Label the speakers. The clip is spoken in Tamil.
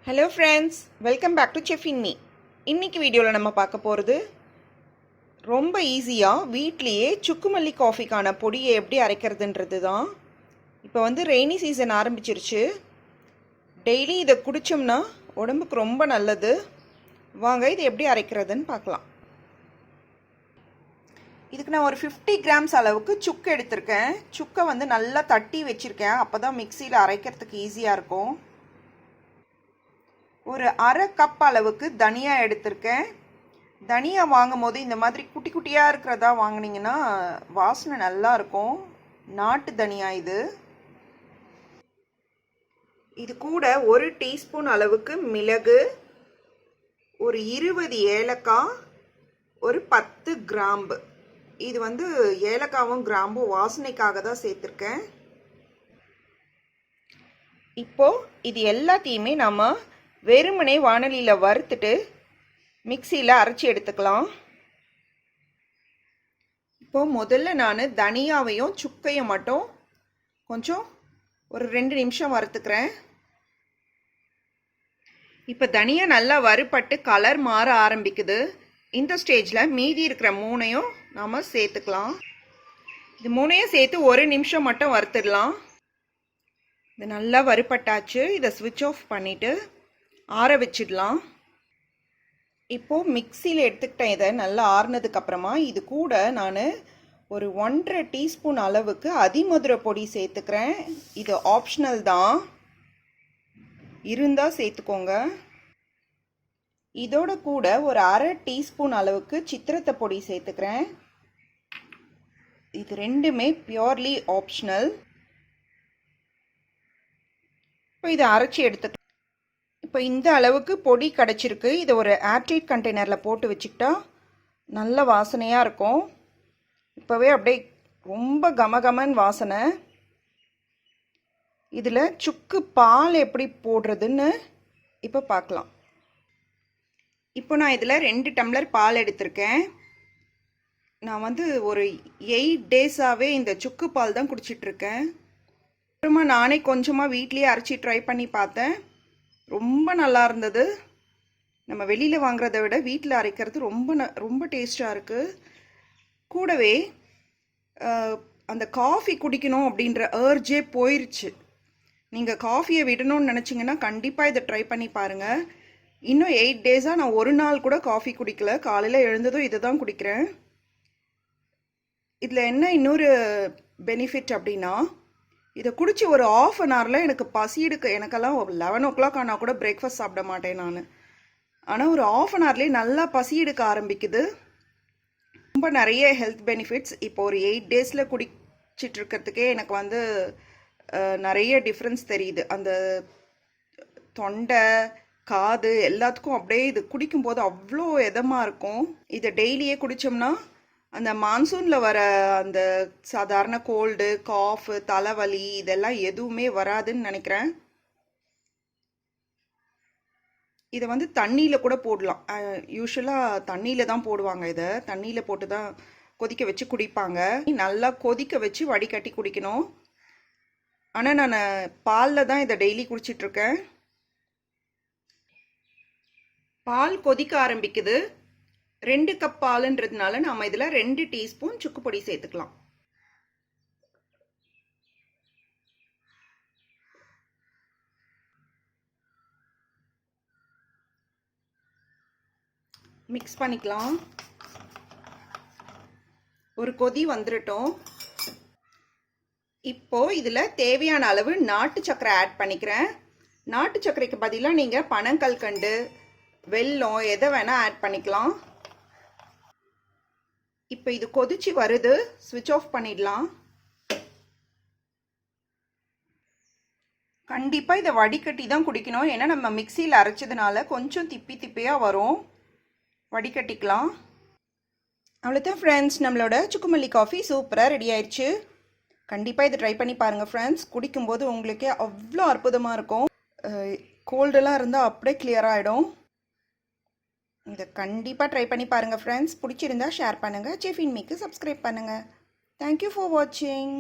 Speaker 1: Hello friends, welcome back to Chef in Me. இன்னைக்கு வீடியோவில் நம்ம பார்க்க போகிறது ரொம்ப ஈஸியாக வீட்லேயே சுக்குமல்லி காஃபிக்கான பொடியை எப்படி அரைக்கிறதுன்றது தான். இப்போ வந்து ரெய்னி சீசன் ஆரம்பிச்சிருச்சு. டெய்லி இதை குடித்தோம்னா உடம்புக்கு ரொம்ப நல்லது. வாங்க இது எப்படி அரைக்கிறதுன்னு பார்க்கலாம். இதுக்கு நான் ஒரு 50 கிராம்ஸ் அளவுக்கு சுக்கு எடுத்திருக்கேன். சுக்கை வந்து நல்லா தட்டி வச்சுருக்கேன். அப்போ தான் மிக்சியில் அரைக்கிறதுக்கு ஈஸியாக இருக்கும். ஒரு அரை கப் அளவுக்கு தனியா எடுத்திருக்கேன். தனியா வாங்கும் போது இந்த மாதிரி குட்டி குட்டியாக இருக்கிறதா வாங்கினீங்கன்னா வாசனை நல்லா இருக்கும். நாட்டு தனியா இது. இது கூட ஒரு டீஸ்பூன் அளவுக்கு மிளகு, ஒரு 20 ஏலக்காய், ஒரு 10 கிராம்பு. இது வந்து ஏலக்காவும் கிராம்பும் வாசனைக்காக தான் சேர்த்துருக்கேன். இப்போ இது எல்லாத்தையுமே நம்ம வெறுமனே வாணலியில் வறுத்துட்டு மிக்சியில் அரைச்சி எடுத்துக்கலாம். இப்போ முதல்ல நான் தனியாவையும் சுக்கையும் மட்டும் கொஞ்சம் ஒரு 2 நிமிஷம் வறுத்துக்கிறேன். இப்போ தனியா நல்லா வறுபட்டு கலர் மாற ஆரம்பிக்குது. இந்த ஸ்டேஜில் மீதி இருக்கிற 3ஐயும் நாம் சேர்த்துக்கலாம். இது 3ஐயும் சேர்த்து 1 நிமிஷம் மட்டும் வறுத்துடலாம். இது நல்லா வறுபட்டாச்சு. இதை ஸ்விட்ச் ஆஃப் பண்ணிவிட்டு ஆற வச்சிடலாம். இப்போது மிக்சியில் எடுத்துக்கிட்டேன். இதை நல்லா ஆறுனதுக்கப்புறமா இது கூட நான் ஒரு 1.5 டீஸ்பூன் அளவுக்கு அதிமதுர பொடி சேர்த்துக்கிறேன். இது ஆப்ஷனல் தான், இருந்தால் சேர்த்துக்கோங்க. இதோட கூட ஒரு அரை டீஸ்பூன் அளவுக்கு சித்திரத்தை பொடி சேர்த்துக்கிறேன். இது ரெண்டுமே பியூர்லி ஆப்ஷனல். இப்போ இதை அரைச்சி எடுத்துக்கலாம். இப்போ இந்த அளவுக்கு பொடி கிடச்சிருக்கு. இதை ஒரு ஏர்டைட் கண்டெய்னரில் போட்டு வச்சுக்கிட்டா நல்ல வாசனையாக இருக்கும். இப்போவே அப்படியே ரொம்ப கமகமன் வாசனை. இதில் சுக்கு பால் எப்படி போடுறதுன்னு இப்போ பார்க்கலாம். இப்போ நான் இதில் 2 டம்ளர் பால் எடுத்திருக்கேன். நான் வந்து ஒரு 8 டேஸாகவே இந்த சுக்கு பால் தான் குடிச்சிட்ருக்கேன். அப்புறமா நானே கொஞ்சமாக வீட்லேயே அரைச்சி ட்ரை பண்ணி பார்த்தேன். ரொம்ப நல்லா இருந்தது. நம்ம வெளியில் வாங்குறத விட வீட்டில் அரைக்கிறது ரொம்ப டேஸ்ட்டாக இருக்குது. கூடவே அந்த காஃபி குடிக்கணும் அப்படின்ற ஏர்ஜே போயிடுச்சு. நீங்கள் காஃபியை விடணும்னு நினச்சிங்கன்னா கண்டிப்பாக இதை ட்ரை பண்ணி பாருங்கள். இன்னும் 8 டேஸாக நான் ஒரு நாள் கூட காஃபி குடிக்கல. காலையில் எழுந்ததும் இதை தான் குடிக்கிறேன். இதில் என்ன இன்னொரு பெனிஃபிட் அப்படின்னா, இதை குடித்து ஒரு ½ அன் ஹவரில் எனக்கு பசி எடுக்க, எனக்கெல்லாம் 11 o'clock ஆனால் கூட பிரேக்ஃபாஸ்ட் சாப்பிட மாட்டேன் நான். ஆனால் ஒரு ½ அன் ஹவர்லேயே நல்லா பசி எடுக்க ஆரம்பிக்குது. ரொம்ப நிறைய ஹெல்த் பெனிஃபிட்ஸ். இப்போ ஒரு 8 டேஸில் குடிச்சிட்ருக்கிறதுக்கே எனக்கு வந்து நிறைய டிஃப்ரென்ஸ் தெரியுது. அந்த தொண்டை, காது எல்லாத்துக்கும் அப்படியே இது குடிக்கும்போது அவ்வளோ இதமாக இருக்கும். இதை டெய்லியே குடித்தோம்னா அந்த மான்சூனில் வர அந்த சாதாரண கோல்டு, காஃபு, தலைவலி இதெல்லாம் எதுவுமே வராதுன்னு நினைக்கிறேன். இதை வந்து தண்ணியில் கூட போடலாம். யூஸ்வலாக தண்ணியில் தான் போடுவாங்க. இதை தண்ணியில் போட்டு தான் கொதிக்க வச்சு குடிப்பாங்க. நல்லா கொதிக்க வச்சு வடிகட்டி குடிக்கணும். ஆனால் நான் பாலில் தான் இதை டெய்லி குடிச்சிட்ருக்கேன். பால் கொதிக்க ஆரம்பிக்குது. 2 கப் பாலுன்றதுனால நம்ம இதில் 2 டீஸ்பூன் சுக்கு பொடி சேர்த்துக்கலாம். மிக்ஸ் பண்ணிக்கலாம். ஒரு கொதி வந்துடட்டும். இப்போ இதில் தேவையான அளவு நாட்டு சர்க்கரை ஆட் பண்ணிக்கிறேன். நாட்டு சர்க்கரைக்கு பதிலாக நீங்கள் பனங்கல்கண்டு, வெல்லம் எதை வேணால் ஆட் பண்ணிக்கலாம். இப்போ இது கொதிச்சு வருது. ஸ்விட்ச் ஆஃப் பண்ணிடலாம். கண்டிப்பாக இதை வடிகட்டி தான் குடிக்கணும். ஏன்னா நம்ம மிக்சியில் அரைச்சதுனால கொஞ்சம் திப்பி திப்பியாக வரும். வடிகட்டிக்கலாம். அவ்வளோதான் ஃப்ரெண்ட்ஸ், நம்மளோட சுக்குமல்லி காஃபி சூப்பராக ரெடி ஆயிடுச்சு. கண்டிப்பாக இதை ட்ரை பண்ணி பாருங்கள் ஃப்ரெண்ட்ஸ். குடிக்கும்போது உங்களுக்கே அவ்வளோ அற்புதமாக இருக்கும். கோல்டெல்லாம் இருந்தால் அப்படியே கிளியர் ஆகிடும். இதை கண்டிப்பாக ட்ரை பண்ணி பாருங்கள் ஃப்ரெண்ட்ஸ். பிடிச்சிருந்தா ஷேர் பண்ணுங்கள். செஃப் இன் மீக்கு சப்ஸ்கிரைப் பண்ணுங்கள். தேங்க்யூ ஃபார் வாட்சிங்.